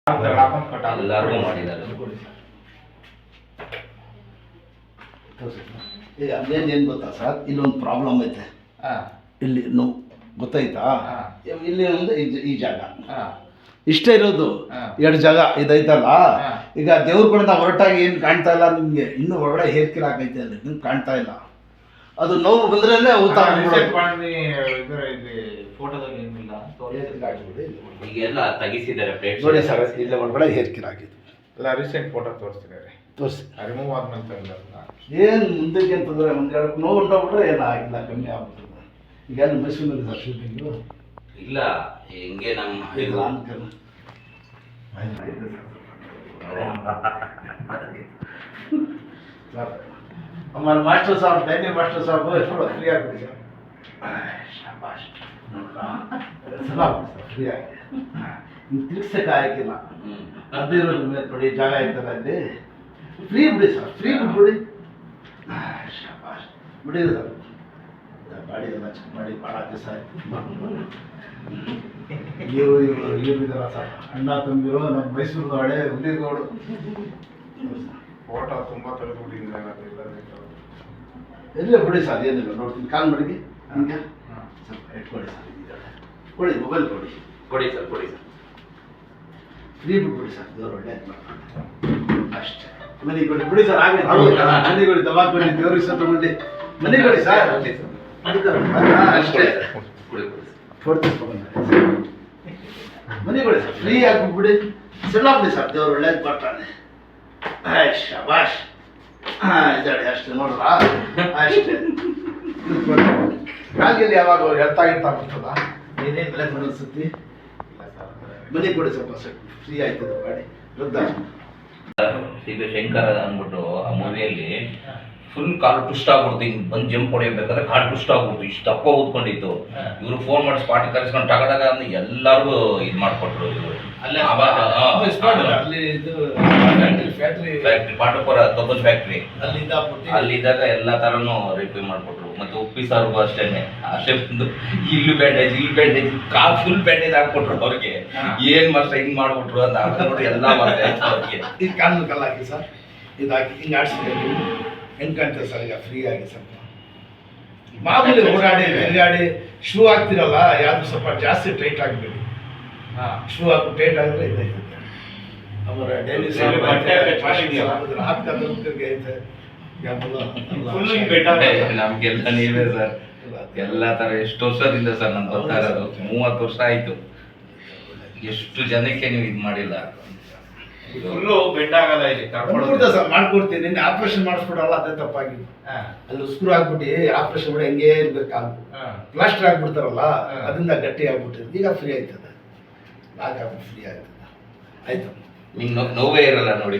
ಎಲ್ಲರಿಗೂ ಮಾಡಿದ್ದಾರೆ. ಈಗ ಅದೇನು ಗೊತ್ತಾ ಸರ್, ಇಲ್ಲೊಂದು ಪ್ರಾಬ್ಲಮ್ ಐತೆ. ಇಲ್ಲಿ ನೋವು ಗೊತ್ತಾಯ್ತಾ? ಇಲ್ಲಿ ಒಂದು ಈ ಜಾಗ ಇಷ್ಟೇ ಇರೋದು, ಎರಡು ಜಾಗ ಇದೈತಲ್ಲ. ಈಗ ದೇವ್ರ ಕೂಡ ಹೊರಟಾಗಿ ಏನು ಕಾಣ್ತಾ ಇಲ್ಲ ನಿಮಗೆ, ಇನ್ನೂ ಹೊರಗಡೆ ಹೇರ್ಕಿರ ಹಾಕೈತೆ ಅಲ್ಲಿ, ನಿಮ್ಗೆ ಕಾಣ್ತಾ ಇಲ್ಲ. ಅದು ನೋವು ಬಂದ್ರಲ್ಲೇ ಈಗೆಲ್ಲ ತೆಗಿಸಿದ್ದಾರೆ ನೋಡಿ ಸರ್, ಇಲ್ಲ ಒಳಗಡೆ ಹೇರ್ಕಿರ ಹಾಕಿದ್ದು ಎಲ್ಲ ರೀಸೆಂಟ್ ಫೋಟೋ ತೋರಿಸ್ತಿದ್ದಾರೆ. ತೋರಿಸಿ ರಿಮೂವ್ ಆದ್ಮೇಲೆ ಏನು ಮುಂದಕ್ಕೆ ಅಂತಂದರೆ ಒಂದೆರಡು ನೋವು ಉಂಟಾಗ್ಬಿಟ್ರೆ ಏನು ಆಗಿಲ್ಲ, ಕಮ್ಮಿ ಆಗ್ಬಿಡ್ತದೆ. ಈಗ ಏನು ಮೈಸೂರಿನಲ್ಲಿ ಸರ್ ಶೂಟಿಂಗು ಇಲ್ಲ, ಹೆಂಗೆ ನಮ್ಮ हमारे मास्टर साहब, डैनी मास्टर साहब थोड़ा फ्री आ गए शाबाश ಫ್ರೀ ಆಗಿ ನೀವು ತಿರ್ಗ್ಸಕ್ಕೆ ಆಗಿಲ್ಲ. ಅದಿರೋದು ಮೇಲೆ ನೋಡಿ ಜಾಗ ಐತಲ್ಲ ಅಲ್ಲಿ, ಫ್ರೀ ಬಿಡಿ ಸರ್, ಫ್ರೀ ಬಿಟ್ಬಿಡಿ. ಶಾಬಾಷ್ ಬಿಡಿ ಸರ್, ಗಾಡಿ ಎಲ್ಲ ಚೆಕ್ ಮಾಡಿ ಭಾಳ ದಿವಸ ಆಯ್ತು. ಇವರು ಇದಾರ ಸರ್, ಅಣ್ಣ ತಂದಿರೋ ನಮ್ಮ ಮೈಸೂರಿನ ಹಳೆ ಹುಲಿಗೋಡು ಫೋಟೋ ತುಂಬ ತೆಗೆದುಬಿಟ್ಟಿದ್ದೀನಿ. ಎಲ್ಲ ಬಿಡಿ ಸರ್, ಏನಿಲ್ಲ ನೋಡ್ತೀನಿ, ಕಾಲ್ ಮಾಡಿ ಹಂಗೆ ಸ್ವಲ್ಪ ಇಟ್ಕೊಳ್ಳಿ ಸರ್, ಕೊಡಿ ಮೊಬೈಲ್ ಕೊಡಿ. ಕೊಡಿ ಸರ್, ಕೊಡಿ ಸರ್, ಫ್ರೀ ಬಿಟ್ಬಿಡಿ ಸರ್, ದೇವ್ರು ಒಳ್ಳೆ ಅಷ್ಟೇ. ಮನೆ ಕೊಡಿ ಬಿಡಿ ಸರ್, ಆಗಲಿ ಮನೆ ಕೊಡಿ, ದಬಾಕ್ ಕೊಡಿ, ದೇವ್ರಿಗೆ ಸರ್ ತಗೊಂಡು ಮನೆ ಕೊಡಿ ಸರ್, ಅಷ್ಟೇ ಕೊಡ್ತೀವಿ ಮನೆ ಕೊಡಿ ಸರ್, ಫ್ರೀ ಆಗಿಬಿಟ್ಬಿಡಿ, ಸೆಲ್ಲ ಬಿಡಿ ಸರ್, ದೇವ್ರು ಒಳ್ಳೇದು ಬರ್ತಾನೆ. ಶಾಬಾಷ್ ಇದ್ದಾಳೆ ಅಷ್ಟೇ ನೋಡ್ರ, ಅಷ್ಟೇ. ಕಾಲ್ಗೆಲ್ಲಿ ಯಾವಾಗ ಎಳ್ತಾ ಬಿಡ್ತದ ಏನೇನು ಪ್ಲಾನ್ ಅನ್ಸುತ್ತಿ, ಮನೆ ಕೊಡಿ ಸ್ವಲ್ಪ ಫ್ರೀ ಆಯ್ತದ ಗಾಡಿ ವೃದ್ಧ. ಈಗ ಶಂಕರ ಅಂದ್ಬಿಟ್ಟು ಆ ಮೂವಿಯಲ್ಲಿ ಫುಲ್ ಕಾಲು ಟ್ವಿಸ್ಟ್ ಆಗ್ಬಿಡ್ತು, ಹಿಂಗೆ ಬಂದು ಜಂಪ್ ಹೊಡಿಬೇಕಾದ್ರೆ ಕಾಲು ಟ್ವಿಸ್ಟ್ ಆಗ್ಬಿಡ್ತು, ಇಷ್ಟು ದಪ್ಪ ಊದ್ಕೊಂಡಿತ್ತು. ಇವರು ಫೋನ್ ಮಾಡಿ ಸ್ಪಾಟ್ ಕರೆಸ್ಕೊಂಡು ಟಗದಾಗ ಅಂದ್ರೆ ಎಲ್ಲರಿಗೂ ಇದು ಮಾಡಿಕೊಟ್ರು. ಇವರು ಫ್ಯಾಕ್ಟ್ರಿ ಪಾಟಪುರ ತೊಬ್ಬಲ್ ಫ್ಯಾಕ್ಟ್ರಿ ಅಲ್ಲಿದ್ದಾಗ ಎಲ್ಲ ಥರನೂ ರಿಪೇರ್ ಮಾಡಿಕೊಟ್ರು. ಮತ್ತು ಉಪ್ಪಿ ಸಾರ್ಗೂ ಅಷ್ಟೇನೆ, ಅಷ್ಟೇ ಬಂದು ಇಲ್ಲಿ ಬ್ಯಾಂಡೇಜ್ ಕಾಲು ಫುಲ್ ಬ್ಯಾಂಡೇಜ್ ಹಾಕ್ಕೊಟ್ರು ಅವ್ರಿಗೆ. ಏನು ಮಾಸ್ಟರ್ ಹಿಂಗೆ ಮಾಡ್ಬಿಟ್ರು ಅಂತ ನೋಡಿ ಎಲ್ಲ ಮಾಡ್ತಾ ಅವ್ರಿಗೆ. ಈಗ ಕಾಲು ಕಲ್ಲ ಹಾಕಿ ಸರ್, ಇದು ಹಾಕಿ ಹಿಂಗೆ ಆಡ್ಸಿದ್ದೀವಿ, ಹೆಂಗೆ ಕಾಣ್ತದೆ ಸರ್ ಈಗ ಫ್ರೀ ಆಗಿ ಸ್ವಲ್ಪ. ಮಾಮೂಲಿ ಓಡಾಡಿ ತಿರುಗಾಡಿ ಶೂ ಹಾಕ್ತಿರಲ್ಲ, ಯಾವುದು ಸ್ವಲ್ಪ ಜಾಸ್ತಿ ಟೈಟ್ ಆಗಬೇಡಿ. ಶೂ ಹಾಕಿ ಟೈಟ್ ಆಗಿದ್ರೆ ಇದೈತೆ ಅವರ ಡೈಲಿ ನಮ್ಗೆಲ್ಲ ನೀವೇ ಸರ್, ಎಲ್ಲ ಥರ. ಎಷ್ಟು ವರ್ಷದಿಂದ ಸರ್ ನಾನು ಬರ್ತಾ ಇರೋದು, 30 ವರ್ಷ ಆಯಿತು. ಎಷ್ಟು ಜನಕ್ಕೆ ನೀವು ಇದು ಮಾಡಿಲ್ಲ. ಫುಲ್ಲು ಬೆಂಡ್ ಆಗಲ್ಲ ಇಲ್ಲಿ ಸರ್, ಮಾಡ್ಕೊಡ್ತೀನಿ. ನಿನ್ನೆ ಆಪರೇಷನ್ ಮಾಡಿಸ್ಬಿಡಲ್ಲ, ಅದೇ ತಪ್ಪಾಗಿದ್ದು. ಅಲ್ಲಿ ಉಸ್ಕೂರು ಆಗ್ಬಿಟ್ಟು ಆಪರೇಷನ್ ಮಾಡಿ ಹಂಗೇ ಇರ್ಬೇಕು, ಕಾಲು ಪ್ಲಾಸ್ಟರ್ ಆಗ್ಬಿಡ್ತಾರಲ್ಲ, ಅದರಿಂದ ಗಟ್ಟಿ ಆಗ್ಬಿಟ್ಟಿರೋದು. ಈಗ ಫ್ರೀ ಆಯ್ತದೆ, ಲಾಕ್ ಆಗ್ಬಿಟ್ಟು ಫ್ರೀ ಆಗ್ತದೆ. ಆಯ್ತು, ನಿಮ್ಗೆ ನೋವೇ ಇರಲ್ಲ ನೋಡಿ.